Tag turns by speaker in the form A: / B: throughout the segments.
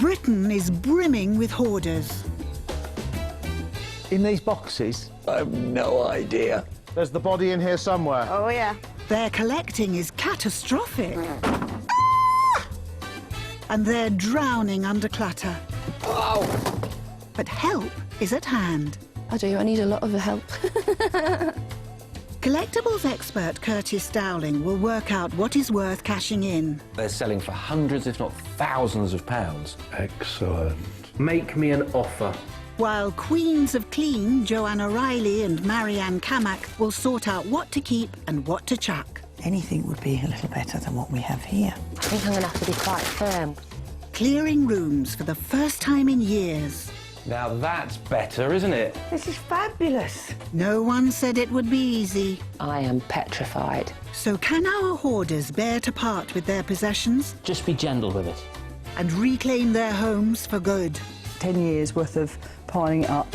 A: Britain is brimming with hoarders.
B: In these boxes?
C: I have no idea.
B: There's the body in here somewhere.
D: Oh, yeah.
A: Their collecting is catastrophic. Ah! And they're drowning under clutter.
C: Oh!
A: But help is at hand.
E: I do. I need a lot of help.
A: Collectibles expert Curtis Dowling will work out what is worth cashing in.
F: They're selling for hundreds, if not thousands of pounds.
B: Excellent.
G: Make me an offer.
A: While Queens of Clean, Joanna Riley and Marianne Kamak will sort out what to keep and what to chuck.
D: Anything would be a little better than what we have here.
E: I think I'm going to have to be quite firm.
A: Clearing rooms for the first time in years.
F: Now that's better, isn't it?
D: This is fabulous.
A: No one said it would be easy.
E: I am petrified.
A: So can our hoarders bear to part with their possessions
G: Just be gentle with it.
A: and reclaim their homes for good?
D: 10 years worth of piling it up.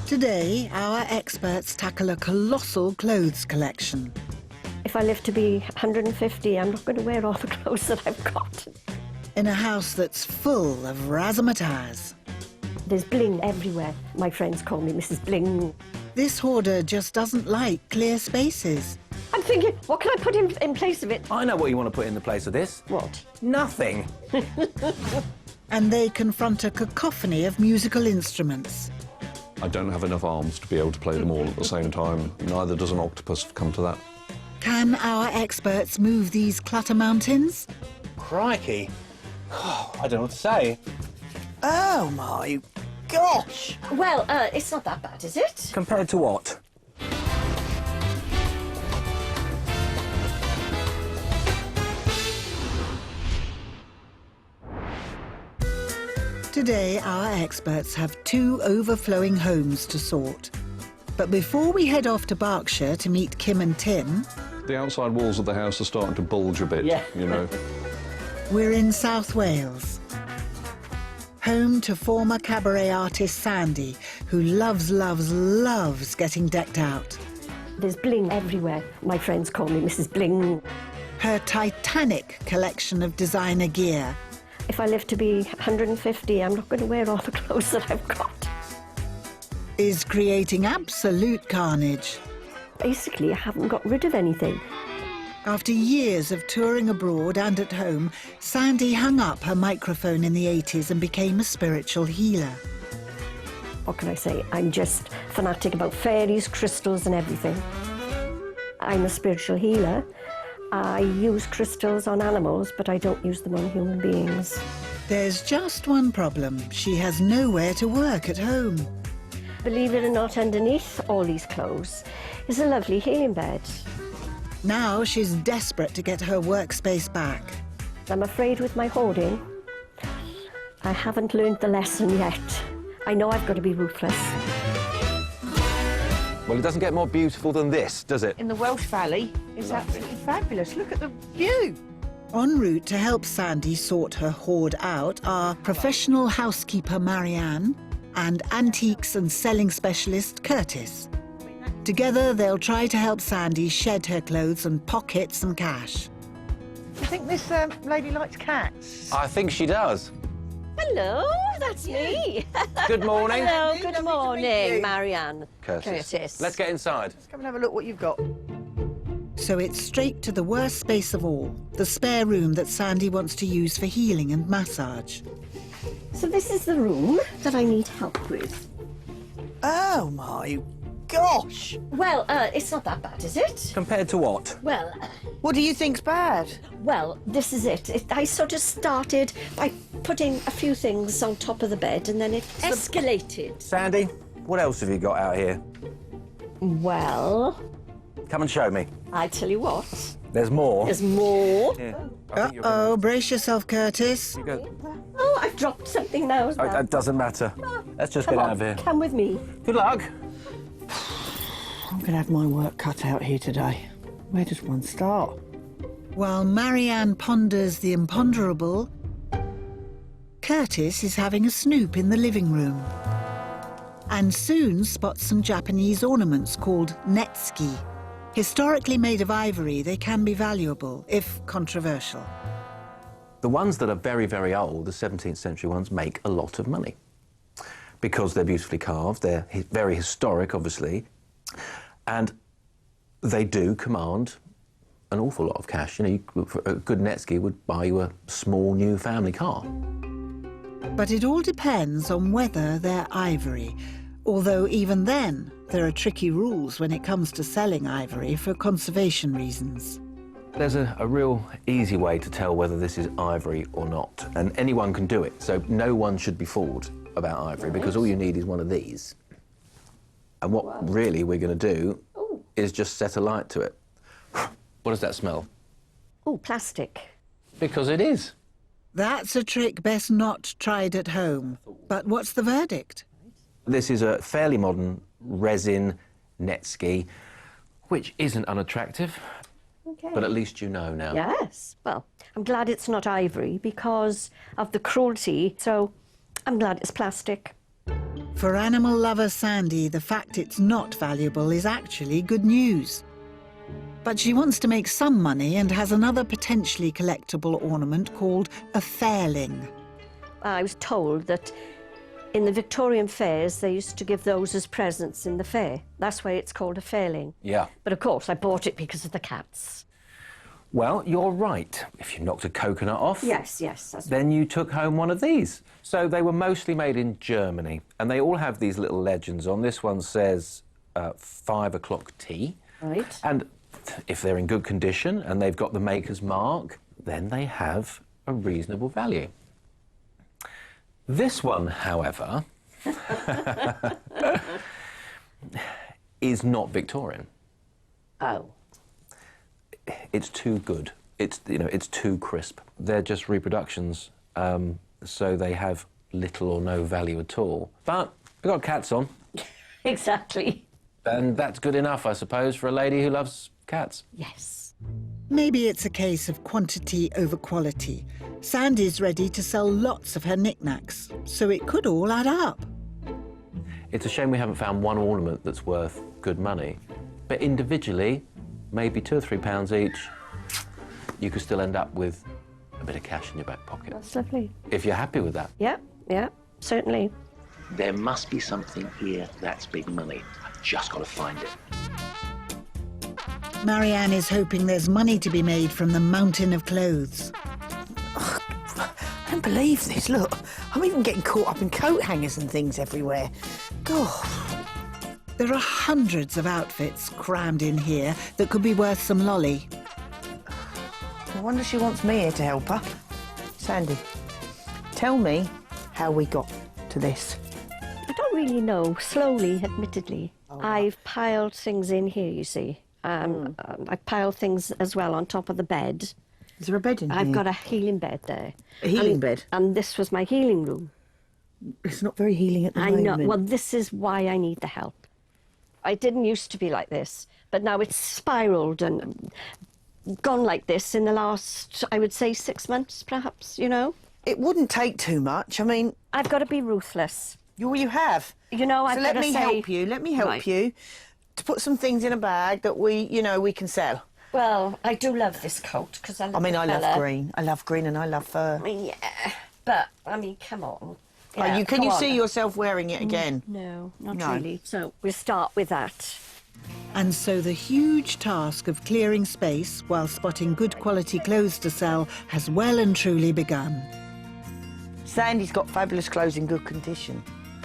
A: Today, our experts tackle a colossal clothes collection.
H: If I live to be 150, I'm not going to wear all the clothes that I've got.
A: In a house that's full of razzmatazz.
H: There's bling everywhere. My friends call me Mrs. Bling.
A: This hoarder just doesn't like clear spaces.
H: I'm thinking, what can I put in place of it?
F: I know what you want to put in the place of this.
H: What?
F: Nothing.
A: And they confront a cacophony of musical instruments.
I: I don't have enough arms to be able to play them all at the same time. Neither does an octopus come to that.
A: Can our experts move these clutter mountains?
F: Crikey. Oh, I don't know what to say.
D: Oh, my gosh!
H: Well, it's not that bad, is it?
F: Compared to what?
A: Today, our experts have 2 overflowing homes to sort. But before we head off to Berkshire to meet Kim and Tim,
I: The outside walls of the house are starting to bulge a bit,
G: Yeah.
I: you know.
A: we're in South Wales. Home to former cabaret artist Sandy, who loves, loves, loves getting decked out.
H: There's bling everywhere. My friends call me Mrs. Bling.
A: Her titanic collection of designer gear.
H: If I live to be 150, I'm not going to wear all the clothes that I've got.
A: Is creating absolute carnage.
H: Basically, I haven't got rid of anything.
A: After years of touring abroad and at home, Sandy hung up her microphone in the 80s and became a spiritual healer.
H: What can I say? I'm just fanatic about fairies, crystals and everything. I'm a spiritual healer. I use crystals on animals, but I don't use them on human beings.
A: There's just one problem. She has nowhere to work at home.
H: Believe it or not, underneath all these clothes is a lovely healing bed.
A: Now she's desperate to get her workspace back.
H: I'm afraid with my hoarding, I haven't learned the lesson yet. I know I've got to be ruthless.
F: Well, it doesn't get more beautiful than this, does it?
D: In the Welsh Valley, it's absolutely fabulous. Look at the view.
A: En route to help Sandy sort her hoard out are professional housekeeper Marianne and antiques and selling specialist Curtis. Together, they'll try to help Sandy shed her clothes and pocket some cash.
D: Do you think this lady likes cats?
F: I think she does.
H: Hello, that's me.
F: Good morning.
H: Hello,
D: Lovely
H: good
D: to meet
H: morning,
D: you.
H: Marianne.
F: Curtis. Let's get inside.
D: Let's come and have a look what you've got.
A: So it's straight to the worst space of all, the spare room that Sandy wants to use for healing and massage.
H: So this is the room that I need help with.
D: Oh, my gosh!
H: Well, it's not that bad, is it?
F: Compared to what?
H: Well,
D: What do you think's bad?
H: this is it. I sort of started by putting a few things on top of the bed and then it escalated.
F: Sandy, what else have you got out here?
H: Well,
F: Come and show me.
H: I tell you what,
F: There's more.
H: there's more.
F: Yeah. I think you're gonna-
A: Uh-oh, brace yourself, Curtis.
F: You go.
H: Oh, I've dropped something now as
F: Oh,
H: well.
F: that doesn't matter. Let's just
H: Come
F: get
H: on,
F: out of here.
H: come with me.
F: Good luck.
D: I'm going to have my work cut out here today. Where does one start?
A: While Marianne ponders the imponderable, Curtis is having a snoop in the living room. And soon spots some Japanese ornaments called netsuki. Historically made of ivory, they can be valuable, if controversial.
G: The ones that are very, very old, the 17th century ones, make a lot of money because they're beautifully carved, they're very historic, obviously, and they do command an awful lot of cash. You know, a good Netski would buy you a small new family car.
A: But it all depends on whether they're ivory, although even then there are tricky rules when it comes to selling ivory for conservation reasons.
G: There's a real easy way to tell whether this is ivory or not, and anyone can do it, so no one should be fooled about ivory, because all you need is one of these. And what really we're going to do is just set a light to it. What does that smell?
H: Oh, plastic.
G: Because it is.
A: That's a trick best not tried at home. But what's the verdict?
G: This is a fairly modern resin Netski, which isn't unattractive,
H: Okay.
G: but at least you know now.
H: Yes. Well, I'm glad it's not ivory because of the cruelty, so I'm glad it's plastic.
A: For animal lover Sandy, the fact it's not valuable is actually good news. But she wants to make some money and has another potentially collectible ornament called a fairling.
H: I was told that in the Victorian fairs, they used to give those as presents in the fair. That's why it's called a fairling.
G: Yeah.
H: But of course, I bought it because of the cats.
G: Well, you're right. If you knocked a coconut off,
H: Yes, yes. That's
G: then you took home one of these. So they were mostly made in Germany, and they all have these little legends on. This one says 5 o'clock tea.
H: right.
G: And if they're in good condition and they've got the maker's mark, then they have a reasonable value. This one, however, is not Victorian.
H: Oh.
G: It's too good. It's, you know, it's too crisp. They're just reproductions, so they have little or no value at all. But we've got cats on,
H: Exactly.
G: and that's good enough, I suppose, for a lady who loves cats.
H: Yes.
A: Maybe it's a case of quantity over quality. Sandy's ready to sell lots of her knickknacks, so it could all add up.
G: It's a shame we haven't found one ornament that's worth good money. But individually, maybe £2 or £3 each, you could still end up with a bit of cash in your back pocket.
H: That's lovely.
G: If you're happy with that.
H: Yeah, yeah, certainly.
C: There must be something here that's big money. I've just got to find it.
A: Marianne is hoping there's money to be made from the mountain of clothes.
D: I don't believe this, look. I'm even getting caught up in coat hangers and things everywhere. God.
A: There are hundreds of outfits crammed in here that could be worth some lolly.
D: No wonder she wants me here to help her. Sandy, tell me how we got to this.
H: I don't really know. Slowly, admittedly. I've piled things in here, you see. I piled things as well on top of the bed.
D: Is there a bed in here?
H: I've got a healing bed there.
D: A healing bed?
H: And this was my healing room.
D: It's not very healing at the
H: I
D: moment.
H: know. Well, this is why I need the help. I didn't used to be like this, but now it's spiralled and gone like this in the last, I would say, 6 months, perhaps, you know?
D: It wouldn't take too much. I mean,
H: I've got to be ruthless.
D: you have.
H: You know, I've
D: So
H: got
D: let
H: to
D: me
H: say...
D: help you. Let me help
H: Right.
D: you to put some things in a bag that we can sell.
H: Well, I do love this coat, because I love
D: I mean,
H: the
D: I love
H: colour.
D: green. I love green and I love fur.
H: I mean, yeah. But, I mean, come on. Yeah,
D: Can
H: come
D: you
H: on.
D: see yourself wearing it again?
H: No, not
D: No.
H: really. So we'll start with that.
A: And so the huge task of clearing space while spotting good quality clothes to sell has well and truly begun.
D: Sandy's got fabulous clothes in good condition.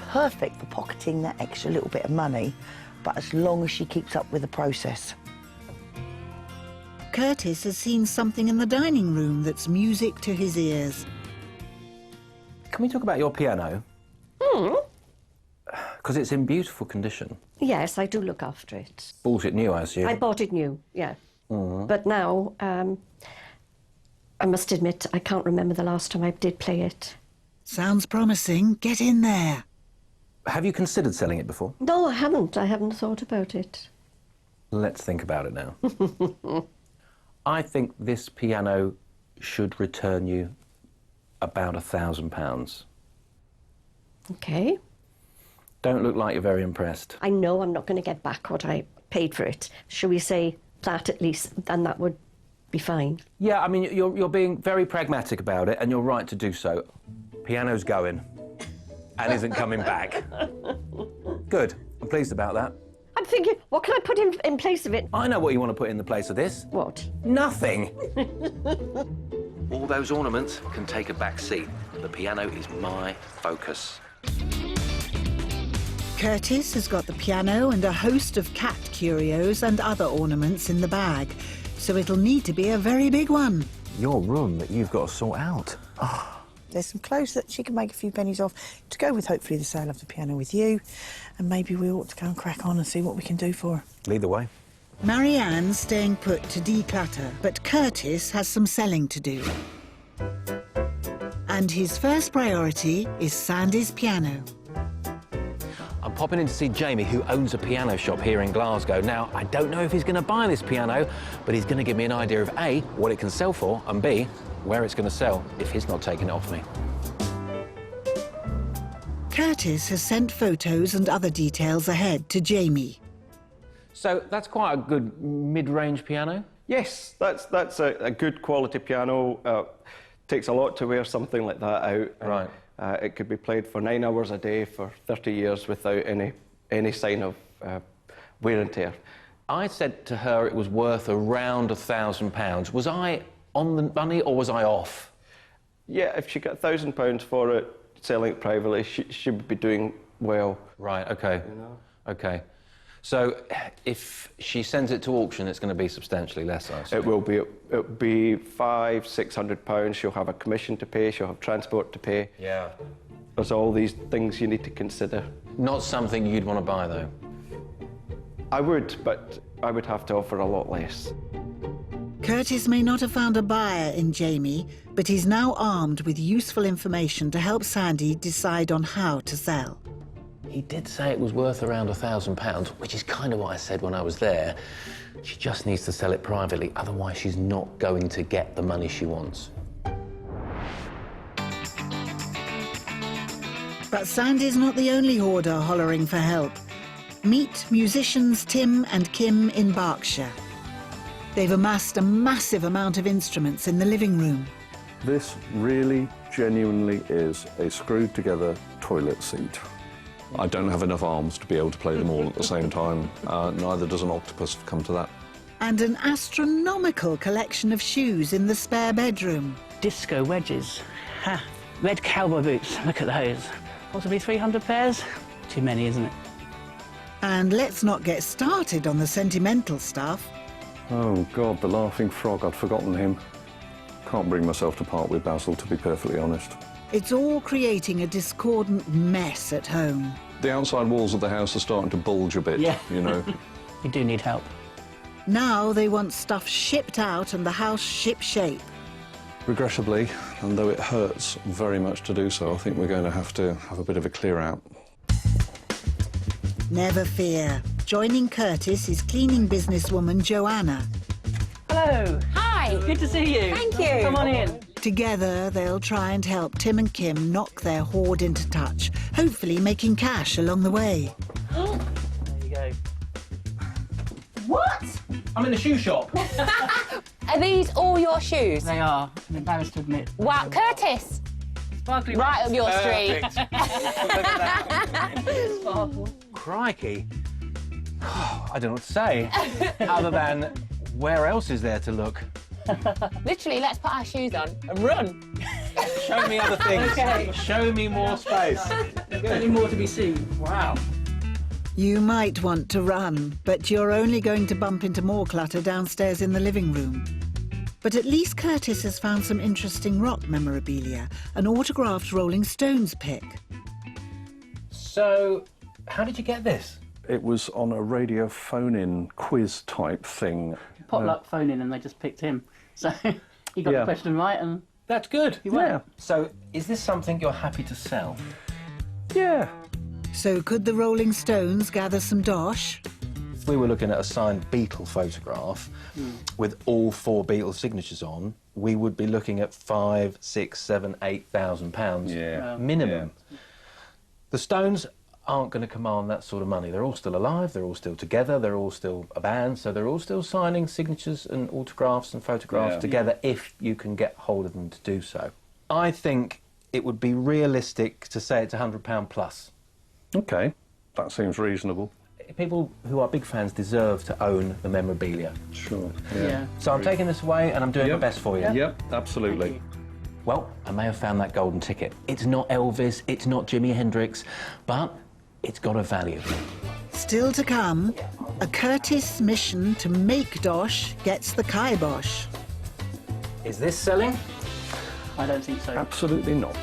D: Perfect for pocketing that extra little bit of money, but as long as she keeps up with the process.
A: Curtis has seen something in the dining room that's music to his ears.
G: Can we talk about your piano? Because it's in beautiful condition.
H: Yes, I do look after it.
G: Bought it new, I assume.
H: I bought it new, yeah. But now, I must admit, I can't remember the last time I did play it.
A: Sounds promising. Get in there.
G: Have you considered selling it before?
H: No, I haven't. I haven't thought about it.
G: Let's think about it now. I think this piano should return you about £1,000.
H: Okay.
G: Don't look like you're very impressed.
H: I know I'm not going to get back what I paid for it. Shall we say that at least? Then that would be fine.
G: Yeah, I mean, you're being very pragmatic about it, and you're right to do so. Piano's going and isn't coming back. Good. I'm pleased about that.
H: I'm thinking, what can I put in place of it?
G: I know what you want to put in the place of this.
H: What?
G: Nothing. All those ornaments can take a back seat. The piano is my focus.
A: Curtis has got the piano and a host of cat curios and other ornaments in the bag, so it'll need to be a very big one.
G: Your room that you've got to sort out.
D: There's some clothes that she can make a few pennies off to go with, hopefully, the sale of the piano with you. And maybe we ought to go and crack on and see what we can do for her.
G: Lead the way.
A: Marianne's staying put to declutter, but Curtis has some selling to do. And his first priority is Sandy's piano.
G: I'm popping in to see Jamie, who owns a piano shop here in Glasgow. Now, I don't know if he's going to buy this piano, but he's going to give me an idea of A, what it can sell for, and B, where it's going to sell if he's not taking it off me.
A: Curtis has sent photos and other details ahead to Jamie.
G: So that's quite a good mid-range piano?
J: Yes, that's a good quality piano. Takes a lot to wear something like that out.
G: Right.
J: It could be played for 9 hours a day for 30 years without any sign of wear and tear.
G: I said to her it was worth around £1,000. Was I on the money or was I off?
J: Yeah, if she got £1,000 for it, selling it privately, she would be doing well.
G: Right, OK.
J: You know?
G: OK. So if she sends it to auction, it's going to be substantially less, I assume?
J: It will be. It'll be £500–600. She'll have a commission to pay. She'll have transport to pay.
G: Yeah.
J: There's all these things you need to consider.
G: Not something you'd want to buy, though?
J: I would, but I would have to offer a lot less.
A: Curtis may not have found a buyer in Jamie, but he's now armed with useful information to help Sandy decide on how to sell.
G: He did say it was worth around £1,000, which is kind of what I said when I was there. She just needs to sell it privately, otherwise she's not going to get the money she wants.
A: But Sandy's not the only hoarder hollering for help. Meet musicians Tim and Kim in Berkshire. They've amassed a massive amount of instruments in the living room.
I: This really, genuinely is a screwed-together toilet seat. I don't have enough arms to be able to play them all at the same time. Neither does an octopus come to that.
A: And an astronomical collection of shoes in the spare bedroom.
K: Disco wedges. Ha! Red cowboy boots, look at those. Possibly 300 pairs? Too many, isn't it?
A: And let's not get started on the sentimental stuff.
I: Oh, God, the laughing frog, I'd forgotten him. Can't bring myself to part with Basil, to be perfectly honest.
A: It's all creating a discordant mess at home.
I: The outside walls of the house are starting to bulge a bit,
K: Yeah.
I: you know.
K: You do need help.
A: Now they want stuff shipped out and the house ship-shape.
I: Regrettably, and though it hurts very much to do so, I think we're going to have a bit of a clear out.
A: Never fear. Joining Curtis is cleaning businesswoman Joanna.
K: Hello.
E: Hi.
K: Good to see you.
E: Thank you.
K: Come on in.
A: Together, they'll try and help Tim and Kim knock their hoard into touch, hopefully making cash along the way.
K: There you go.
E: What?
F: I'm in the shoe shop.
E: Are these all your shoes?
K: They are. I'm embarrassed to admit.
E: Wow, Curtis.
K: Sparkly
E: Right up your street.
K: sparkle.
G: Crikey. I don't know what to say, other than where else is there to look?
E: Literally, let's put our shoes on and run.
F: Show me other things.
K: Okay.
F: Show me more space.
K: Plenty more to be seen.
F: Wow.
A: You might want to run, but you're only going to bump into more clutter downstairs in the living room. But at least Curtis has found some interesting rock memorabilia, an autographed Rolling Stones pic.
G: So, how did you get this?
I: It was on a radio phone-in quiz type thing.
K: Potluck phone in and they just picked him. So he got the question right and
G: That's good.
K: he won.
G: So, is this something you're happy to sell?
I: Yeah.
A: So could the Rolling Stones gather some dosh?
G: If we were looking at a signed Beatle photograph with all 4 Beatles signatures on, we would be looking at £5,000, £6,000, £7,000, £8,000
I: Yeah.
G: minimum. The Stones aren't going to command that sort of money. They're all still alive, they're all still together, they're all still a band, so they're all still signing signatures and autographs and photographs together if you can get hold of them to do so. I think it would be realistic to say it's £100 plus.
I: OK, that seems reasonable.
G: People who are big fans deserve to own the memorabilia.
I: Sure.
K: Yeah.
G: So I'm taking this away and I'm doing my best for you.
I: Yep, absolutely.
G: Well, I may have found that golden ticket. It's not Elvis, it's not Jimi Hendrix, but it's got a value.
A: Still to come, a Curtis mission to make dosh gets the kibosh.
G: Is this selling?
K: I don't think so.
I: Absolutely not.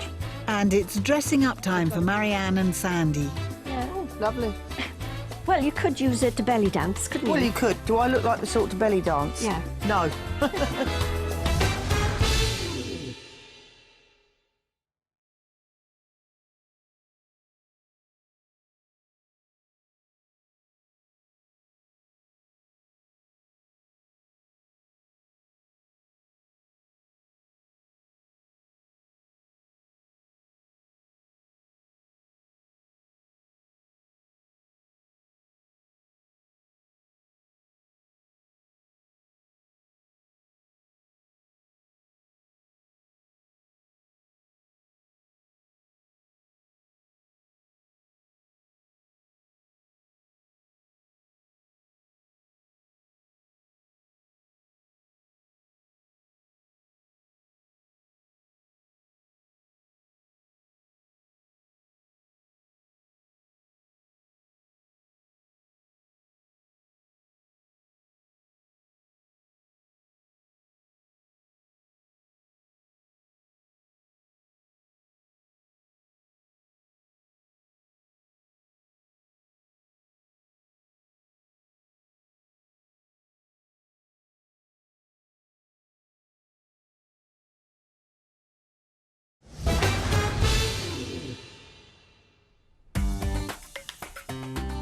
A: And it's dressing up time for Marianne and Sandy.
E: Lovely.
H: Well, you could use it to belly dance, couldn't you?
D: Well, you could. Do I look like the sort to belly dance?
H: Yeah.
D: No.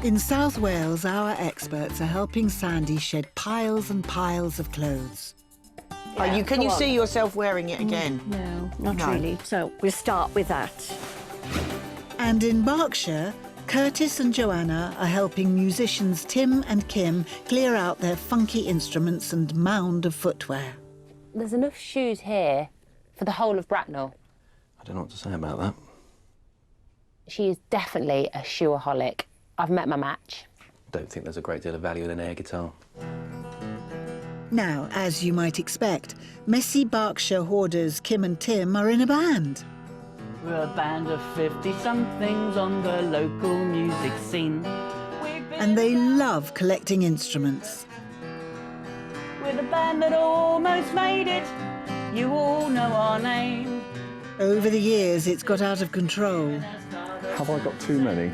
A: In South Wales, our experts are helping Sandy shed piles and piles of clothes.
D: Can you see yourself wearing it again?
H: No, not really. So we'll start with that.
A: And in Berkshire, Curtis and Joanna are helping musicians Tim and Kim clear out their funky instruments and mound of footwear.
E: There's enough shoes here for the whole of Bracknell.
G: I don't know what to say about that.
E: She is definitely a shoeaholic. I've met my match.
G: Don't think there's a great deal of value in an air guitar.
A: Now, as you might expect, messy Berkshire hoarders Kim and Tim are in a band.
K: We're a band of 50-somethings on the local music scene.
A: And they love collecting instruments.
K: We're the band that almost made it. You all know our name.
A: Over the years, it's got out of control.
I: Have I got too many?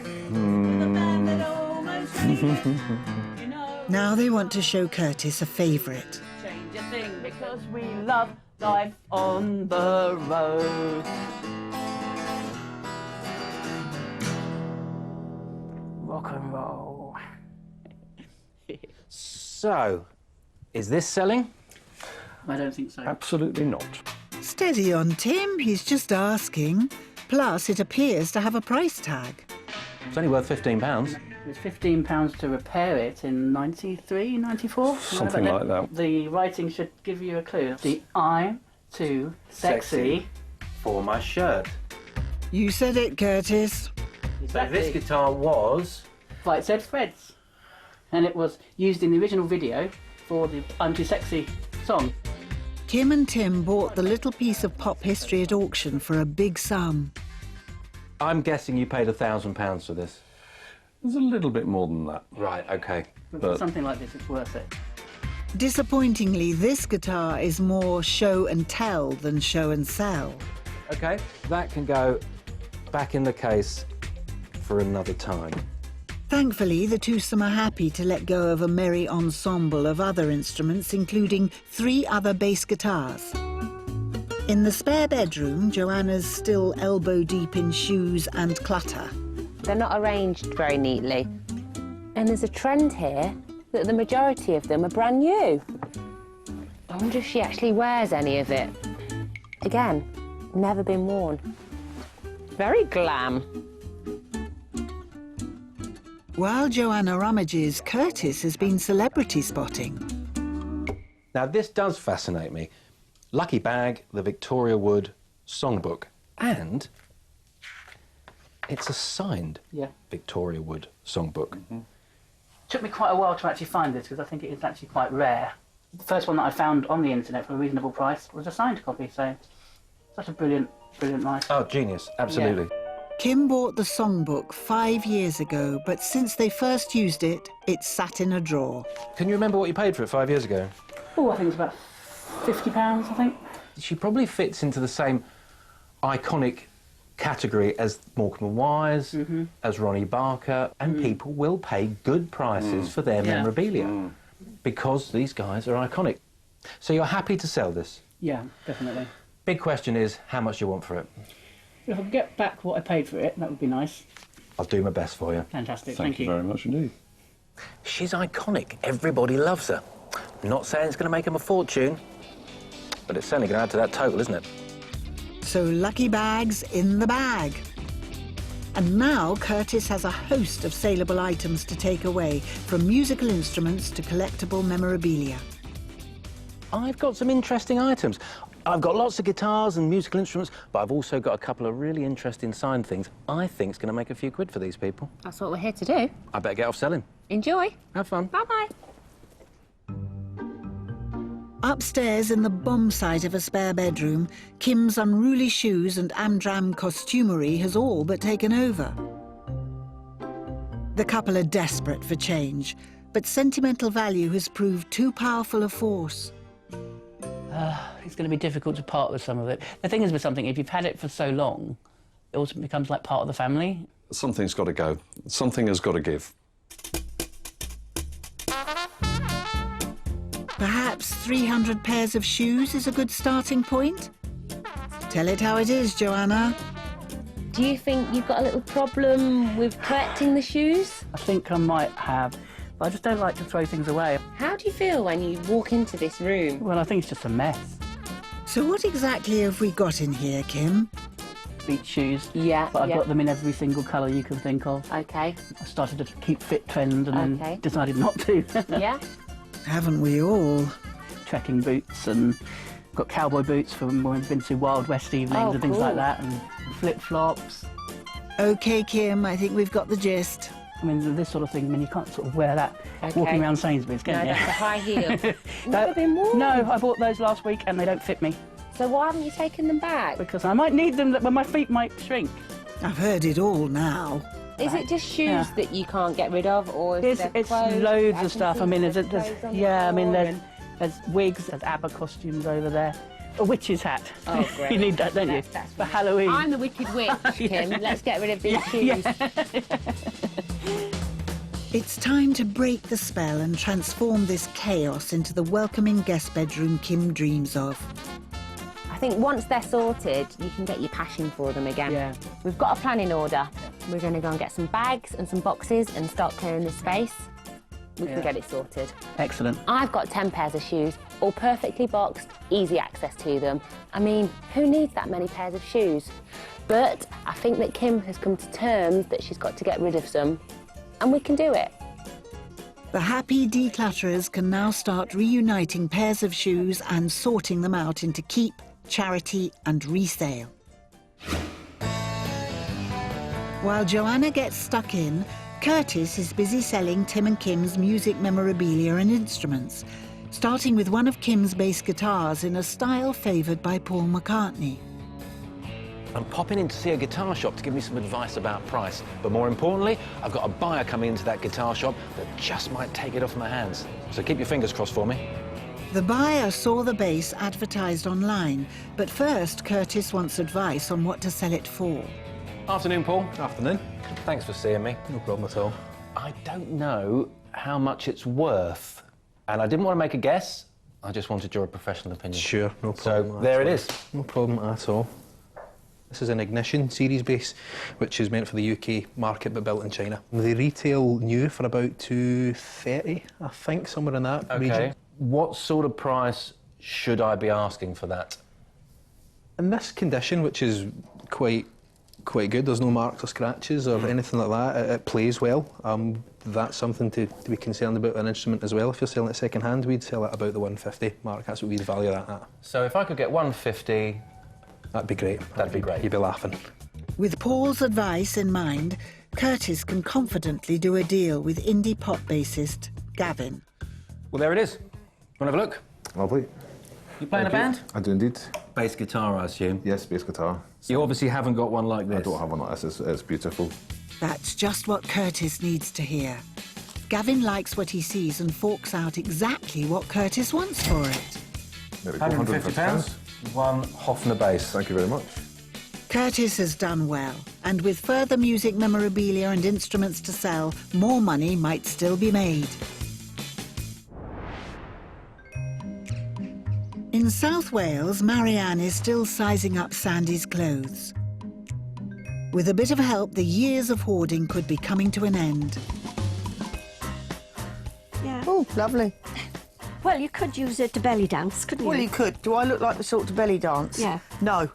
A: Now they want to show Curtis a favourite.
K: Change a thing because we love life on the road. Rock and roll.
G: So, is this selling?
K: I don't think so.
I: Absolutely not.
A: Steady on, Tim. He's just asking. Plus, it appears to have a price tag.
G: It's only worth £15.
K: It was £15 to repair it in 93, 94?
I: Something like that.
K: The writing should give you a clue. The I'm too sexy.
G: For my shirt.
A: You said it, Curtis.
G: So this guitar was...
K: Right, it said Fred's. And it was used in the original video for the I'm Too Sexy song.
A: Kim and Tim bought the little piece of pop history at auction for a big sum.
G: I'm guessing you paid £1,000 for this.
I: There's a little bit more than that.
G: Right, OK.
K: For something like this, it's worth it.
A: Disappointingly, this guitar is more show and tell than show and sell.
G: OK, that can go back in the case for another time.
A: Thankfully, the twosome are happy to let go of a merry ensemble of other instruments, including 3 other bass guitars. In the spare bedroom, Joanna's still elbow-deep in shoes and clutter.
E: They're not arranged very neatly. And there's a trend here that the majority of them are brand new. I wonder if she actually wears any of it. Again, never been worn. Very glam.
A: While Joanna rummages, Curtis has been celebrity spotting.
G: Now, this does fascinate me. Lucky bag, the Victoria Wood songbook. And it's a signed Victoria Wood songbook.
K: Took me quite a while to actually find this because I think it is actually quite rare. The first one that I found on the internet for a reasonable price was a signed copy, so such a brilliant write.
G: Oh, genius, absolutely.
A: Kim bought the songbook 5 years ago, but since they first used it, it's sat in a drawer.
G: Can you remember what you paid for it 5 years ago?
K: Oh, I think it was about £50, I think.
G: She probably fits into the same iconic category as Morecambe & Wise, as Ronnie Barker, and people will pay good prices for their memorabilia because these guys are iconic. So you're happy to sell this?
K: Yeah, definitely.
G: Big question is how much you want for it?
K: If I could get back what I paid for it, that would be nice.
G: I'll do my best for you.
K: Fantastic,
I: Thank you very much indeed.
G: She's iconic. Everybody loves her. I'm not saying it's going to make them a fortune, but it's certainly going to add to that total, isn't it?
A: So lucky bags in the bag. And now Curtis has a host of saleable items to take away, from musical instruments to collectible memorabilia.
G: I've got some interesting items. I've got lots of guitars and musical instruments, but I've also got a couple of really interesting signed things I think's going to make a few quid for these people.
E: That's what we're here to do.
G: I better get off selling.
E: Enjoy.
G: Have fun.
E: Bye-bye.
A: Upstairs in the bomb site of a spare bedroom, Kim's unruly shoes and amdram costumery has all but taken over. The couple are desperate for change, but sentimental value has proved too powerful a force.
K: It's going to be difficult to part with some of it. The thing is with something, if you've had it for so long, it also becomes like part of the family.
I: Something's got to go. Something has got to give.
A: Perhaps 300 pairs of shoes is a good starting point? Tell it how it is, Joanna.
E: Do you think you've got a little problem with collecting the shoes?
K: I think I might have, but I just don't like to throw things away.
E: How do you feel when you walk into this room?
K: Well, I think it's just a mess.
A: So what exactly have we got in here, Kim?
K: Beach shoes.
E: Yeah,
K: But I've got them in every single colour you can think of.
E: OK.
K: I started to keep fit trend and then decided not to.
E: Yeah?
A: Haven't we all?
K: Trekking boots and got cowboy boots from when we've been to Wild West evenings and things like that, and flip-flops.
A: OK, Kim, I think we've got the gist.
K: I mean, this sort of thing, I mean, you can't sort of wear that walking around Sainsbury's, can you?
E: No, that's a high heel. Never been worn.
K: No, I bought those last week and they don't fit me.
E: So why haven't you taken them back?
K: Because I might need them when my feet might shrink.
A: I've heard it all now.
E: Is it just shoes that you can't get rid of, or is
K: It's
E: clothes?
K: loads of stuff. I mean, there's
E: there's
K: wigs, there's ABBA costumes over there. A witch's hat.
E: Oh, great.
K: You need that, don't you?
E: That's
K: for Halloween.
E: I'm the Wicked Witch, Kim. Let's get rid of these shoes.
A: It's time to break the spell and transform this chaos into the welcoming guest bedroom Kim dreams of.
E: I think once they're sorted, you can get your passion for them again.
K: Yeah.
E: We've got a plan in order. We're going to go and get some bags and some boxes and start clearing the space. We can get it sorted.
K: Excellent.
E: I've got 10 pairs of shoes, all perfectly boxed, easy access to them. I mean, who needs that many pairs of shoes? But I think that Kim has come to terms that she's got to get rid of some, and we can do it.
A: The happy declutterers can now start reuniting pairs of shoes and sorting them out into keep, charity and resale. While Joanna gets stuck in, Curtis is busy selling Tim and Kim's music memorabilia and instruments, starting with one of Kim's bass guitars in a style favoured by Paul McCartney.
G: I'm popping in to see a guitar shop to give me some advice about price. But more importantly, I've got a buyer coming into that guitar shop that just might take it off my hands. So keep your fingers crossed for me.
A: The buyer saw the bass advertised online, but first Curtis wants advice on what to sell it for.
G: Afternoon, Paul.
F: Afternoon.
G: Thanks for seeing me.
F: No problem at all.
G: I don't know how much it's worth, and I didn't want to make a guess. I just wanted your professional opinion.
F: Sure, no problem.
G: So there it is.
F: No problem at all. This is an Ignition series bass, which is meant for the UK market but built in China. They retail new for about $230, I think, somewhere in that region.
G: What sort of price should I be asking for that?
F: In this condition, which is quite quite good. There's no marks or scratches or anything like that. It plays well. That's something to be concerned about an instrument as well. If you're selling it second hand, we'd sell it about the 150 mark. That's what we'd value that at.
G: So if I could get 150...
F: That'd be great.
G: That'd be great.
F: You'd be laughing.
A: With Paul's advice in mind, Curtis can confidently do a deal with indie pop bassist Gavin.
G: Well, there it is. Want to have a look?
B: Lovely.
G: You playing a band?
B: I do indeed.
G: Bass guitar, I assume.
B: Yes, bass guitar.
G: You obviously haven't got one like this.
B: I don't have one like this. It's beautiful.
A: That's just what Curtis needs to hear. Gavin likes what he sees and forks out exactly what Curtis wants for it.
B: There we go,
G: £150. One Hofner bass.
B: Thank you very much.
A: Curtis has done well, and with further music memorabilia and instruments to sell, more money might still be made. In South Wales, Marianne is still sizing up Sandy's clothes. With a bit of help, the years of hoarding could be coming to an end.
H: Yeah.
D: Oh, lovely.
H: Well, you could use it to belly dance, couldn't you?
D: Well, you could. Do I look like the sort to belly dance?
H: Yeah.
D: No.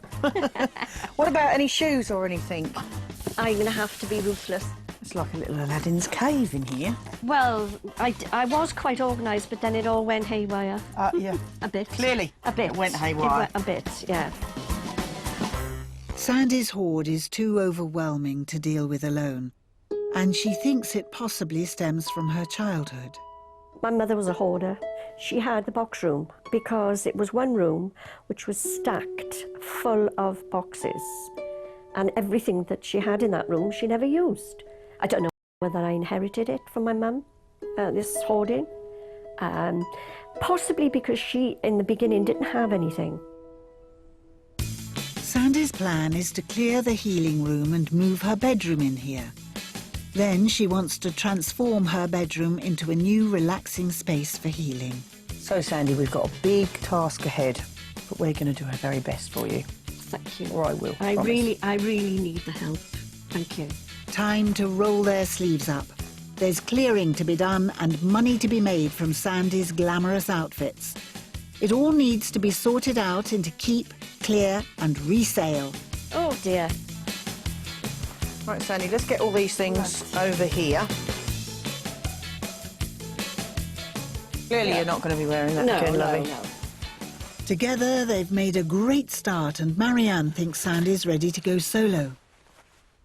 D: What about any shoes or anything?
H: I'm going to have to be ruthless.
A: It's like a little Aladdin's cave in here.
H: Well, I was quite organised, but then it all went haywire.
D: Yeah.
H: A bit.
D: Clearly.
H: A bit.
D: It went haywire.
H: It went a bit, yeah.
A: Sandy's hoard is too overwhelming to deal with alone, and she thinks it possibly stems from her childhood.
H: My mother was a hoarder. She had the box room because it was one room which was stacked full of boxes, and everything that she had in that room she never used. I don't know whether I inherited it from my mum, this hoarding. Possibly because she, in the beginning, didn't have anything.
A: Sandy's plan is to clear the healing room and move her bedroom in here. Then she wants to transform her bedroom into a new relaxing space for healing.
D: So, Sandy, we've got a big task ahead, but we're going to do our very best for you.
H: Thank you.
D: Or I will.
H: I
D: promise.
H: really need the help. Thank you.
A: Time to roll their sleeves up. There's clearing to be done and money to be made from Sandy's glamorous outfits. It all needs to be sorted out into keep, clear and resale.
H: Oh, dear.
D: Right, Sandy, let's get all these things over here. Clearly you're not going to be wearing that again, lovey.
H: No.
A: Together, they've made a great start, and Marianne thinks Sandy's ready to go solo.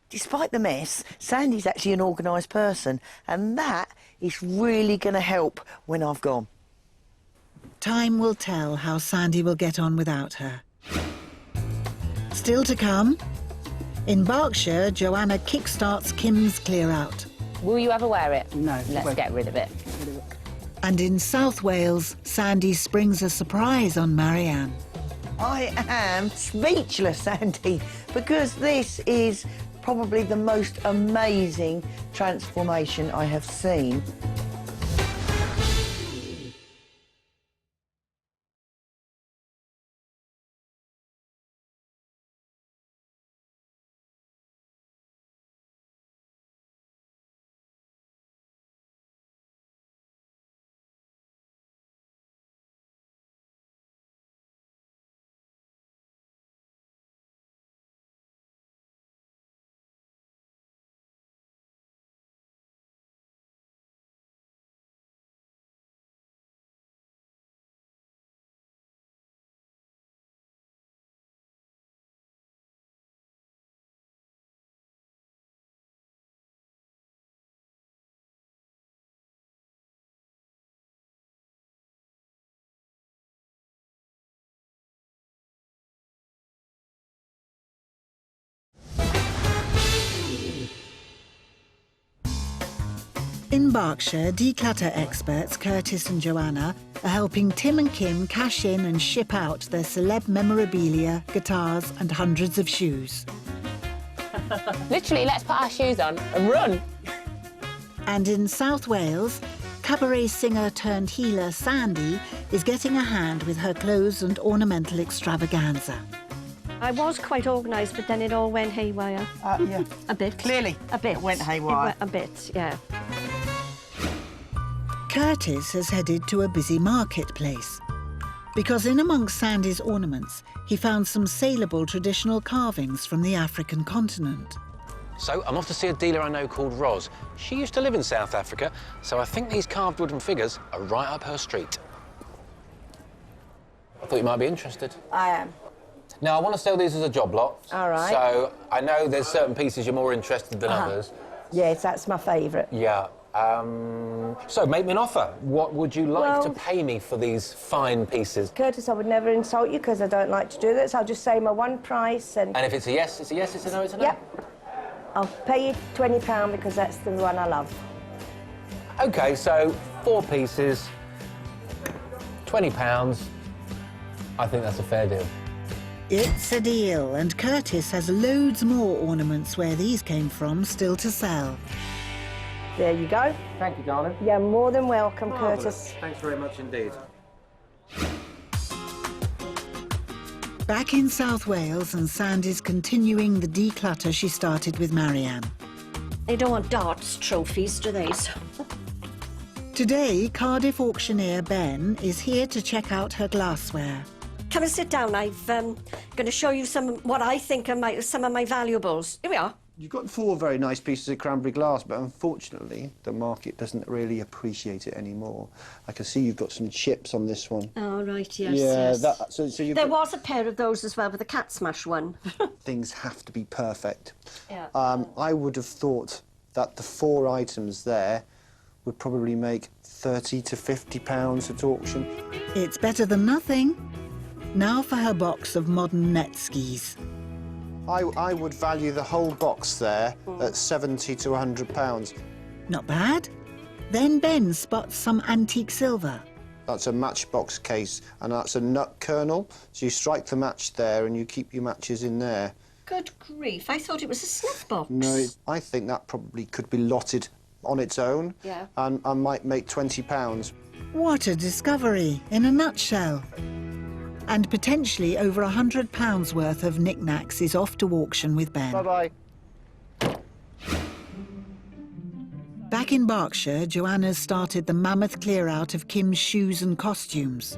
D: Despite the mess, Sandy's actually an organised person, and that is really going to help when I've gone.
A: Time will tell how Sandy will get on without her. Still to come, in Berkshire, Joanna kickstarts Kim's clear-out.
E: Will you ever wear it?
K: No.
E: Let's get rid of it.
A: And in South Wales, Sandy springs a surprise on Marianne.
D: I am speechless, Sandy, because this is probably the most amazing transformation I have seen.
A: In Berkshire, declutter experts Curtis and Joanna are helping Tim and Kim cash in and ship out their celeb memorabilia, guitars and hundreds of shoes.
E: Literally, let's put our shoes on and run.
A: And in South Wales, cabaret singer turned healer Sandy is getting a hand with her clothes and ornamental extravaganza.
H: I was quite organised, but then it all went haywire.
D: Yeah.
H: A bit.
D: Clearly.
H: A bit.
D: It went haywire.
H: It went a bit, yeah.
A: Curtis has headed to a busy marketplace. because in amongst Sandy's ornaments, he found some saleable traditional carvings from the African continent.
L: So I'm off to see a dealer I know called Roz. She used to live in South Africa, so I think these carved wooden figures are right up her street. I thought you might be interested.
D: I am.
L: Now, I want to sell these as a job lot.
D: All right.
L: So I know there's certain pieces you're more interested than others.
D: Yes, that's my favourite.
L: Yeah. So make me an offer. What would you like to pay me for these fine pieces?
D: Curtis, I would never insult you because I don't like to do this. I'll just say my one price and...
L: And if it's a yes, it's a yes, it's a no, it's a no?
D: Yep. I'll pay you £20 because that's the one I love.
L: OK, so 4 pieces, £20. I think that's a fair deal.
A: It's a deal, and Curtis has loads more ornaments where these came from still to sell.
D: There you go.
L: Thank you, darling.
D: You're more than welcome, Curtis.
L: Thanks very much indeed.
A: Back in South Wales, and Sandy's continuing the declutter she started with Marianne.
H: They don't want darts trophies, do they?
A: Today, Cardiff auctioneer Ben is here to check out her glassware.
H: Come and sit down. I'm going to show you what I think are some of my valuables. Here we are.
M: You've got 4 very nice pieces of cranberry glass, but unfortunately, the market doesn't really appreciate it anymore. I can see you've got some chips on this one.
H: Oh, right, yes,
M: yeah,
H: yes.
M: So you've
H: there was a pair of those as well, with the cat smash one.
M: Things have to be perfect.
H: Yeah.
M: I would have thought that the 4 items there would probably make £30 to £50 at auction.
A: It's better than nothing. Now for her box of modern net skis.
M: I would value the whole box there at £70 to £100.
A: Not bad. Then Ben spots some antique silver.
M: That's a matchbox case, and that's a nut kernel. So you strike the match there and you keep your matches in there.
H: Good grief, I thought it was a snuff box.
M: No, I think that probably could be lotted on its own.
H: Yeah.
M: And I might make £20.
A: What a discovery in a nutshell. And potentially over £100 worth of knickknacks is off to auction with Ben.
M: Bye-bye.
A: Back in Berkshire, Joanna's started the mammoth clear-out of Kim's shoes and costumes.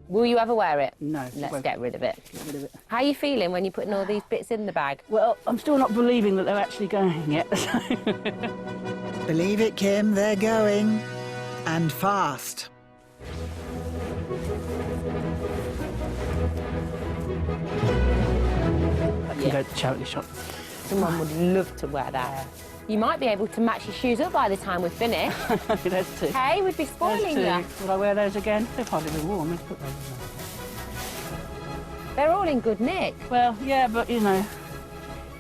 E: Will you ever wear it?
K: No.
E: Let's get rid of it.
K: Get rid of it.
E: How are you feeling when you're putting all these bits in the bag?
K: Well, I'm still not believing that they're actually going yet.
A: Believe it, Kim, they're going. And fast.
K: I can go to the charity shop.
E: Someone would love to wear that. You might be able to match your shoes up by the time we're finished.
K: There's 2.
E: Hey, we'd be spoiling you.
K: Would I wear those again? They've hardly been worn. Let's put those in.
E: They're all in good nick.
K: Well, yeah, but, you know,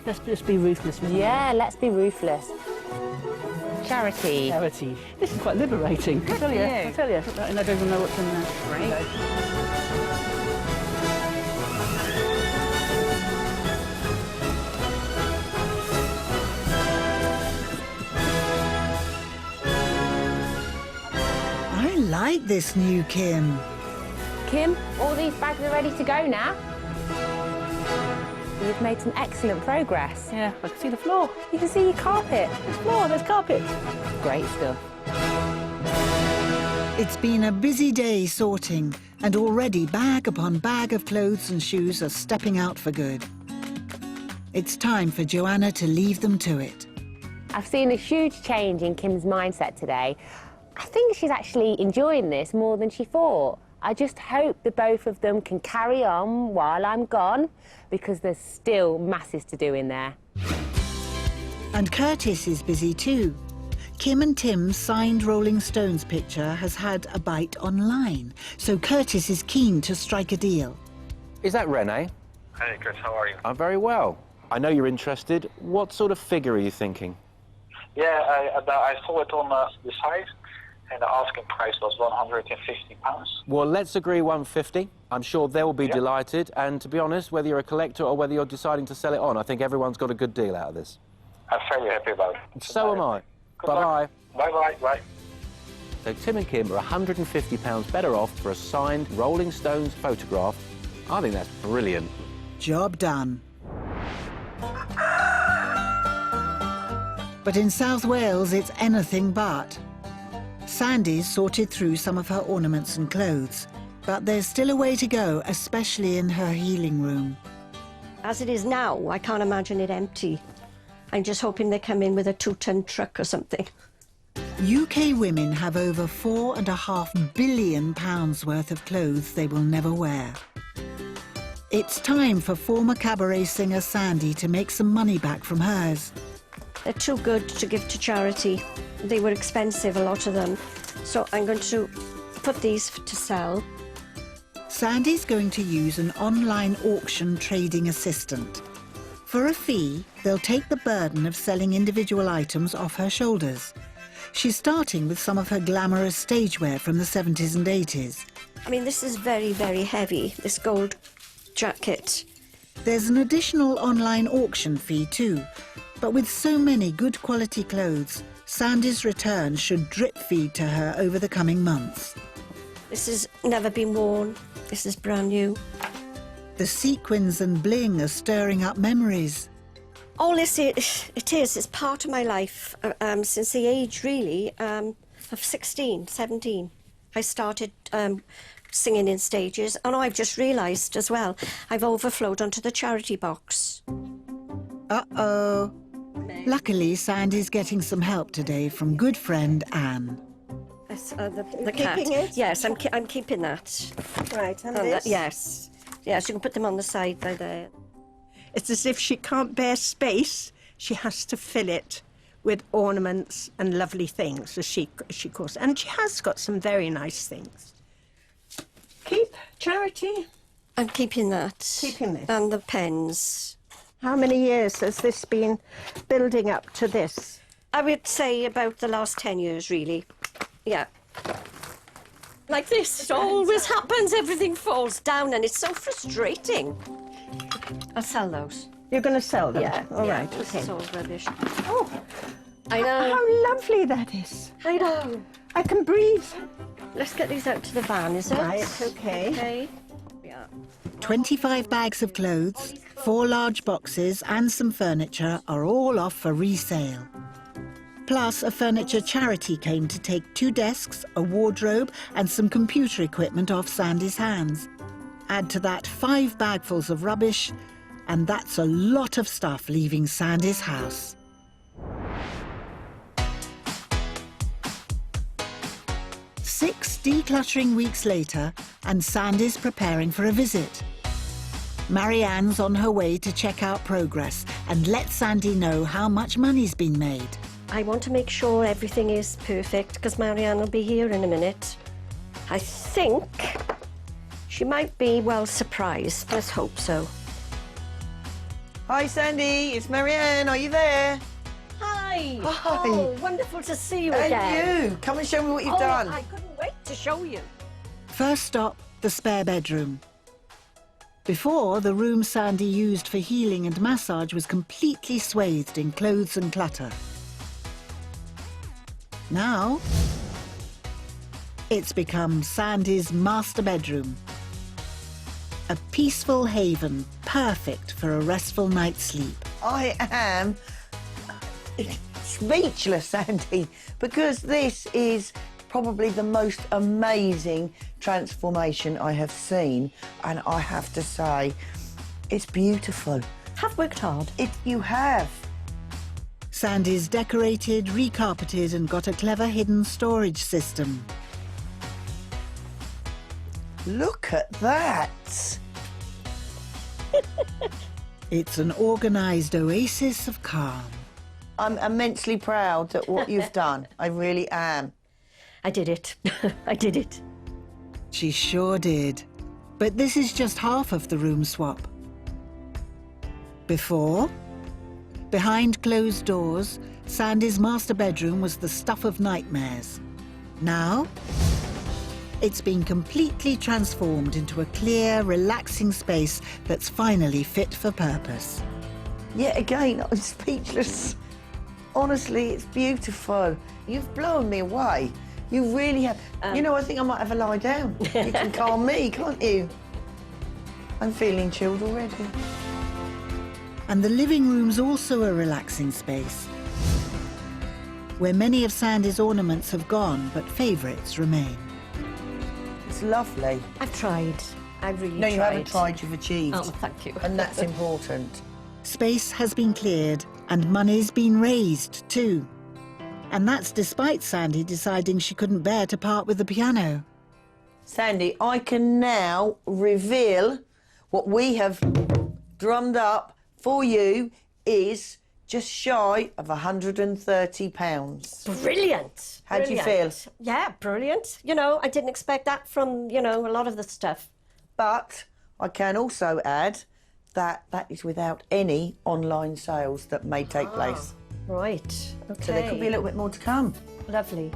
K: let's just be ruthless with them.
E: Yeah, let's be ruthless. Charity.
K: Charity. This is quite liberating. I tell you. I tell you. I don't even know what's in there.
E: Great.
A: I like this new Kim.
E: Kim, all these bags are ready to go now. You've made some excellent progress.
K: Yeah, I can see the floor.
E: You can see your carpet.
K: There's floor, there's carpet.
E: Great stuff.
A: It's been a busy day sorting, and already bag upon bag of clothes and shoes are stepping out for good. It's time for Joanna to leave them to it.
E: I've seen a huge change in Kim's mindset today. I think she's actually enjoying this more than she thought. I just hope the both of them can carry on while I'm gone, because there's still masses to do in there.
A: And Curtis is busy too. Kim and Tim's signed Rolling Stones picture has had a bite online, so Curtis is keen to strike a deal.
L: Is that Renee?
N: Hey, Chris, how are you?
L: I'm very well. I know you're interested. What sort of figure are you thinking?
N: Yeah, I saw it on the site, and the asking price was £150.
L: Well, let's agree 150. I'm sure they'll be delighted. And to be honest, whether you're a collector or whether you're deciding to sell it on, I think everyone's got a good deal out of this.
N: I'm fairly happy about it.
L: So am I. Bye-bye.
N: Bye-bye. Bye.
L: So Tim and Kim are £150 better off for a signed Rolling Stones photograph. I think that's brilliant.
A: Job done. But in South Wales, it's anything but. Sandy's sorted through some of her ornaments and clothes. But there's still a way to go, especially in her healing room.
H: As it is now, I can't imagine it empty. I'm just hoping they come in with a 2-ton truck or something.
A: UK women have over £4.5 billion worth of clothes they will never wear. It's time for former cabaret singer Sandy to make some money back from hers.
H: They're too good to give to charity. They were expensive, a lot of them. So I'm going to put these to sell.
A: Sandy's going to use an online auction trading assistant. For a fee, they'll take the burden of selling individual items off her shoulders. She's starting with some of her glamorous stagewear from the 70s and 80s.
H: I mean, this is very, very heavy, this gold jacket.
A: There's an additional online auction fee too, but with so many good quality clothes, Sandy's returns should drip feed to her over the coming months.
H: This has never been worn. This is brand new.
A: The sequins and bling are stirring up memories.
H: All this is part of my life since the age, really, of 16, 17. I started singing in stages, and I've just realised as well, I've overflowed onto the charity box.
A: Uh-oh. Luckily, Sandy's getting some help today from good friend Anne.
H: The cat.
O: Keeping it?
H: Yes, I'm keeping that.
O: Right, and this?
H: Yes. Yes, you can put them on the side by there.
O: It's as if she can't bear space. She has to fill it with ornaments and lovely things, as she calls it. And she has got some very nice things. Keep charity.
H: I'm keeping that.
O: Keeping this.
H: And the pens.
O: How many years has this been building up to this?
H: I would say about the last 10 years, really. Yeah. Like this, it always happens. Everything falls down, and it's so frustrating. I'll sell those.
O: You're going to sell them?
H: Yeah.
O: All right,
H: This
O: okay.
H: is all rubbish.
O: Oh,
H: I know.
O: how lovely that is.
H: I know.
O: I can breathe.
H: Let's get these out to the van, is it?
O: Right, okay.
H: Okay. Yeah.
A: 25 bags of clothes, 4 large boxes and some furniture are all off for resale. Plus, a furniture charity came to take 2 desks, a wardrobe and some computer equipment off Sandy's hands. Add to that 5 bagfuls of rubbish, and that's a lot of stuff leaving Sandy's house. Six decluttering weeks later, and Sandy's preparing for a visit. Marianne's on her way to check out progress and let Sandy know how much money's been made.
H: I want to make sure everything is perfect, because Marianne will be here in a minute. I think she might be well surprised. Let's hope so.
D: Hi, Sandy. It's Marianne. Are you there?
H: Hi.
D: Hi.
H: Oh, wonderful to see you
D: And
H: again.
D: you. Come and show me what you've
H: Oh,
D: done.
H: I couldn't wait to show you.
A: First stop, the spare bedroom. Before, the room Sandy used for healing and massage was completely swathed in clothes and clutter. Now, it's become Sandy's master bedroom. A peaceful haven, perfect for a restful night's sleep.
D: I am speechless, Sandy, because this is probably the most amazing transformation I have seen, and I have to say, it's beautiful.
H: Have worked hard.
D: You have.
A: Sandy's decorated, recarpeted and got a clever hidden storage system.
D: Look at that.
A: It's an organised oasis of calm.
D: I'm immensely proud at what you've done. I really am.
H: I did it. I did it.
A: She sure did. But this is just half of the room swap. Before, behind closed doors, Sandy's master bedroom was the stuff of nightmares. Now, it's been completely transformed into a clear, relaxing space that's finally fit for purpose.
D: Yet again, I'm speechless. Honestly, it's beautiful. You've blown me away. You really have. You know, I think I might have a lie down. You can calm me, can't you? I'm feeling chilled already.
A: And the living room's also a relaxing space, where many of Sandy's ornaments have gone, but favourites remain.
D: It's lovely.
H: I've tried. I've really
D: No,
H: tried.
D: you haven't tried, you've achieved.
H: Oh, thank you.
D: And that's important.
A: Space has been cleared and money's been raised too. And that's despite Sandy deciding she couldn't bear to part with the piano.
D: Sandy, I can now reveal what we have drummed up for you is just shy of £130.
H: Brilliant.
D: How do you feel?
H: Yeah, brilliant. You know, I didn't expect that from, you know, a lot of the stuff.
D: But I can also add that that is without any online sales that may take place.
H: Right, okay.
D: So there could be a little bit more to come.
H: Lovely.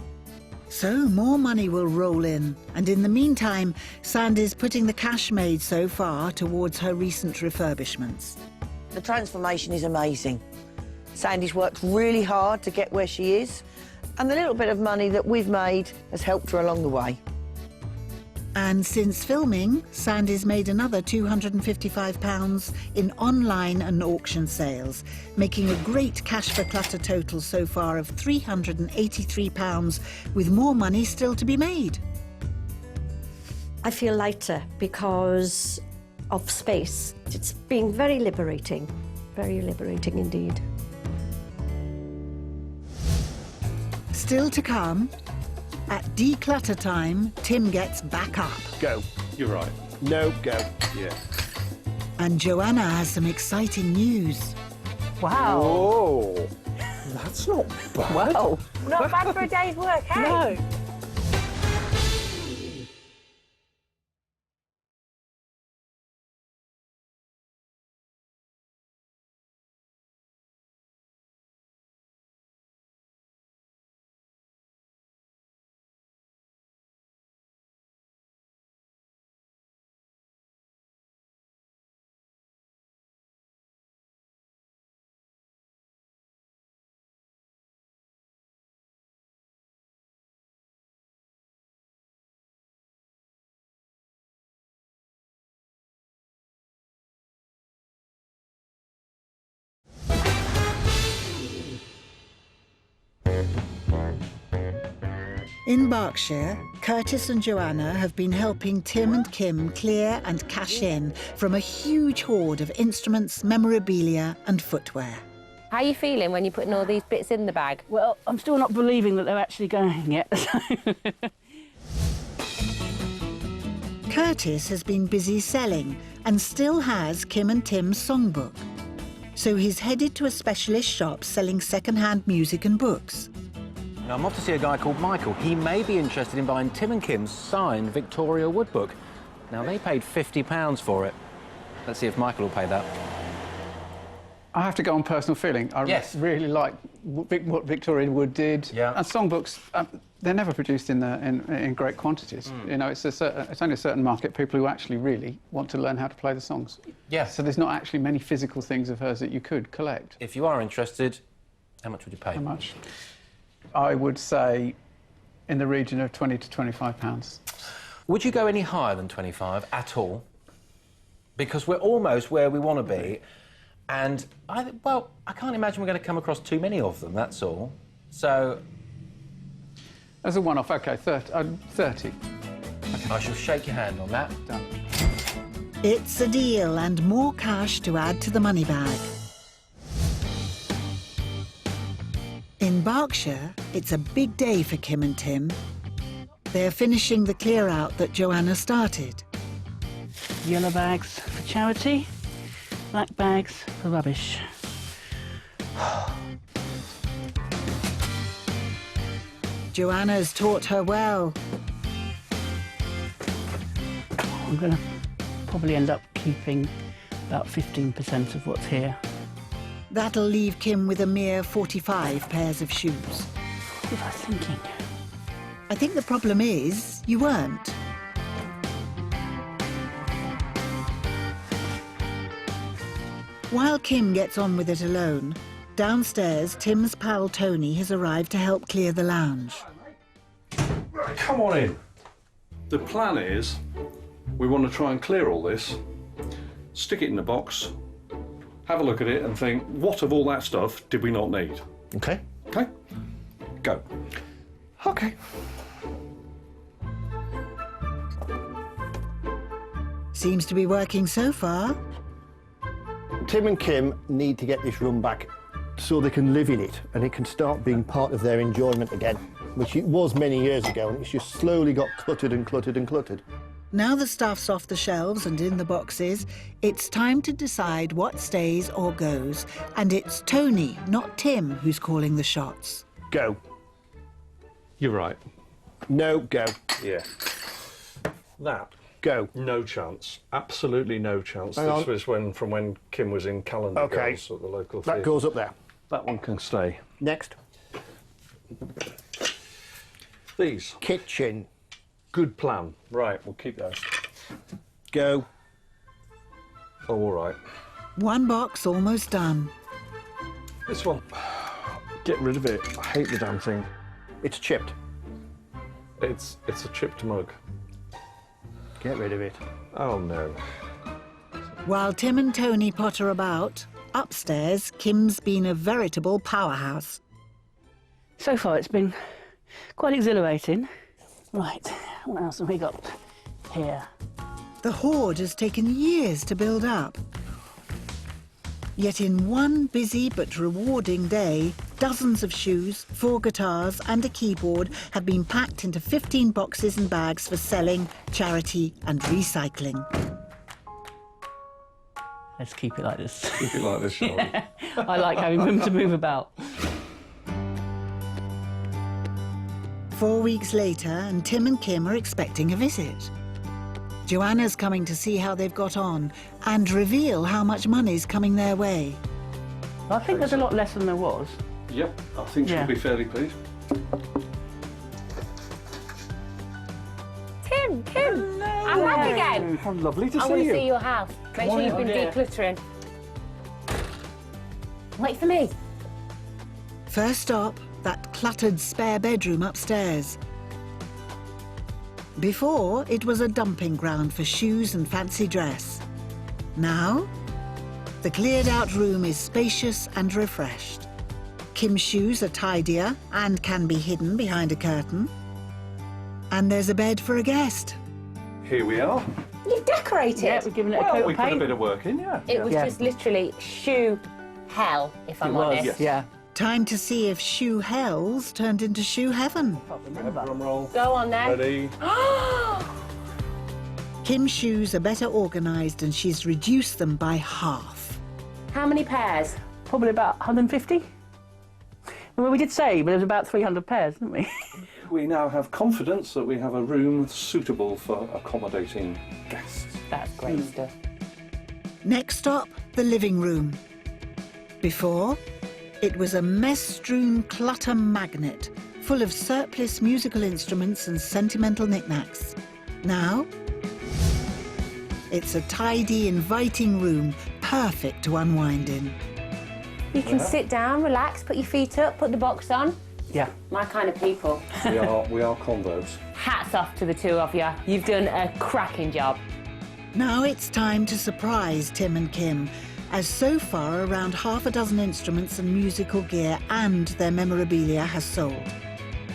A: So more money will roll in, and in the meantime, Sandy's putting the cash made so far towards her recent refurbishments.
D: The transformation is amazing. Sandy's worked really hard to get where she is, and the little bit of money that we've made has helped her along the way.
A: And since filming, Sandy's made another £255 in online and auction sales, making a great cash for clutter total so far of £383, with more money still to be made.
H: I feel lighter because of space. It's been very liberating indeed.
A: Still to come, at declutter time, Tim gets back up.
I: Go. You're right. No, go. Yeah.
A: And Joanna has some exciting news.
K: Wow.
I: Oh, that's not bad.
K: Wow.
E: Not bad for a day's work, hey?
K: No.
A: In Berkshire, Curtis and Joanna have been helping Tim and Kim clear and cash in from a huge hoard of instruments, memorabilia and footwear.
E: How are you feeling when you're putting all these bits in the bag?
K: Well, I'm still not believing that they're actually going yet.
A: Curtis has been busy selling and still has Kim and Tim's songbook. So he's headed to a specialist shop selling second-hand music and books.
L: Now, I'm off to see a guy called Michael. He may be interested in buying Tim and Kim's signed Victoria Wood book. Now, they paid £50 for it. Let's see if Michael will pay that.
P: I have to go on personal feeling. I really like what Victoria Wood did.
L: Yeah.
P: And songbooks, they're never produced in great quantities. You know, it's only a certain market, people who actually really want to learn how to play the songs.
L: Yeah.
P: So there's not actually many physical things of hers that you could collect.
L: If you are interested, how much would you pay?
P: How much? I would say in the region of £20 to £25.
L: Would you go any higher than 25 at all? Because we're almost where we want to be. And, I can't imagine we're going to come across too many of them, that's all. So...
P: As a one-off, OK, 30. Okay.
L: I shall shake your hand on that.
P: Done.
A: It's a deal and more cash to add to the money bag. In Berkshire, it's a big day for Kim and Tim. They're finishing the clear-out that Joanna started.
K: Yellow bags for charity, black bags for rubbish.
A: Joanna's taught her well.
K: I'm going to probably end up keeping about 15% of what's here.
A: That'll leave Kim with a mere 45 pairs of shoes.
K: What was I thinking?
A: I think the problem is you weren't. While Kim gets on with it alone, downstairs, Tim's pal Tony has arrived to help clear the lounge.
I: Come on in. The plan is we want to try and clear all this, stick it in a box, have a look at it and think, what of all that stuff did we not need?
G: OK.
I: OK? Go.
G: OK.
A: Seems to be working so far.
Q: Tim and Kim need to get this room back so they can live in it and it can start being part of their enjoyment again, which it was many years ago, and it's just slowly got cluttered and cluttered and cluttered.
A: Now the stuff's off the shelves and in the boxes, it's time to decide what stays or goes. And it's Tony, not Tim, who's calling the shots.
Q: Go.
I: You're right.
Q: No, go.
I: Yeah. That.
Q: Go.
I: No chance. Absolutely no chance.
Q: Hang on.
I: This was from when Kim was in Calendar
Q: Okay.
I: Girls at the local
Q: That
I: theatre.
Q: goes up there.
I: That one can stay.
Q: Next.
I: These.
Q: Kitchen.
I: Good plan. Right, we'll keep those.
Q: Go.
I: Oh, all right.
A: One box almost done.
I: This one. Get rid of it. I hate the damn thing.
Q: It's chipped.
I: It's a chipped mug.
Q: Get rid of it.
I: Oh, no.
A: While Tim and Tony potter about, upstairs, Kim's been a veritable powerhouse.
K: So far, it's been quite exhilarating. Right, what else have we got here?
A: The hoard has taken years to build up. Yet in one busy but rewarding day, dozens of shoes, 4 guitars and a keyboard have been packed into 15 boxes and bags for selling, charity and recycling.
K: Let's keep it like this.
I: Keep it like this, shall we?
K: I like having room to move about.
A: 4 weeks later, and Tim and Kim are expecting a visit. Joanna's coming to see how they've got on and reveal how much money's coming their way.
K: I think there's a lot less than there was.
I: Yep, I think she'll be fairly pleased.
E: Kim, I'm back again.
I: How lovely to
E: I
I: see
E: want to
I: you.
E: see your house. Make sure you've been decluttering. Wait for me.
A: First stop, that cluttered spare bedroom upstairs. Before, it was a dumping ground for shoes and fancy dress. Now, the cleared-out room is spacious and refreshed. Kim's shoes are tidier and can be hidden behind a curtain. And there's a bed for a guest.
I: Here we are.
E: You've decorated.
K: Yeah, we've given it a coat
I: We
K: of
I: put a
K: paint.
I: bit of work in, yeah.
E: It was just literally shoe hell, if I'm honest.
K: Yeah.
A: Time to see if shoe hells turned into shoe heaven.
I: Drum roll.
E: Go on then.
I: Ready.
A: Kim's shoes are better organised and she's reduced them by half.
E: How many pairs?
K: Probably about 150. Well, we did say, but there was about 300 pairs, didn't we?
I: We now have confidence that we have a room suitable for accommodating guests.
K: That's great stuff.
A: Next stop, the living room. Before, it was a mess-strewn clutter magnet full of surplus musical instruments and sentimental knickknacks. Now, it's a tidy, inviting room, perfect to unwind in.
E: You can sit down, relax, put your feet up, put the box on.
K: Yeah.
E: My kind of people.
I: We are converts.
E: Hats off to the two of you. You've done a cracking job.
A: Now it's time to surprise Tim and Kim, as so far around half a dozen instruments and musical gear and their memorabilia has sold.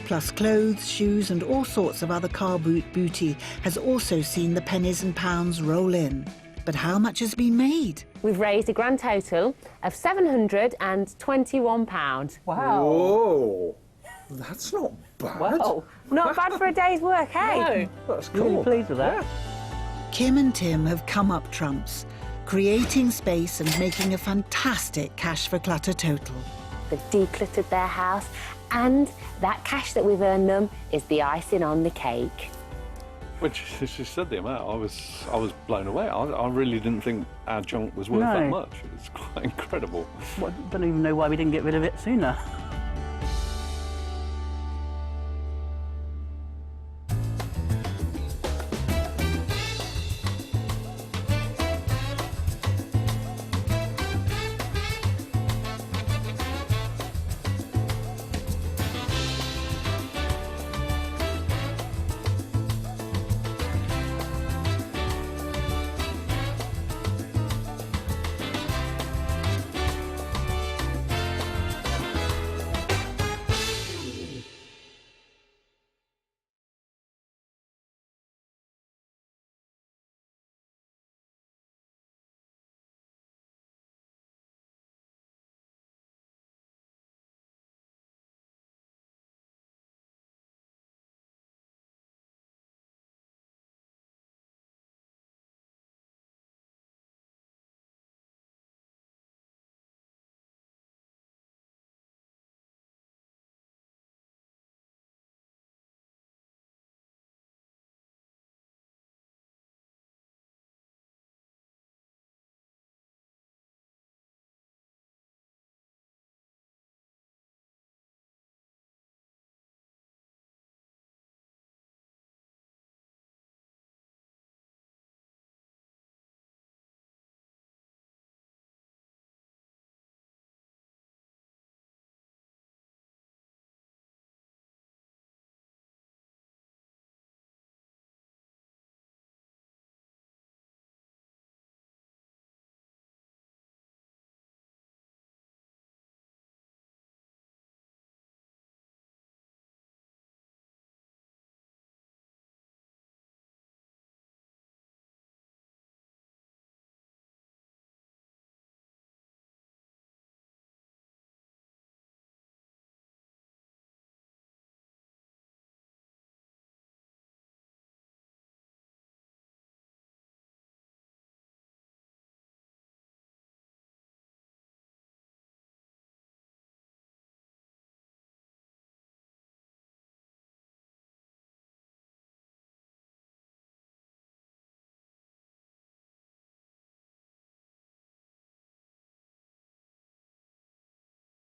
A: Plus clothes, shoes and all sorts of other car boot booty has also seen the pennies and pounds roll in. But how much has been made?
E: We've raised a grand total of £721.
K: Wow.
I: Whoa. That's not bad.
K: Wow.
E: Not bad for a day's work, hey?
K: No.
I: That's
K: Really
I: cool.
K: pleased with that.
A: Kim and Tim have come up trumps, creating space and making a fantastic cash for clutter total.
E: They've decluttered their house, and that cash that we've earned them is the icing on the cake.
I: When she said the amount, I was blown away. I really didn't think our junk was worth that much. It's quite incredible.
K: Well, I don't even know why we didn't get rid of it sooner.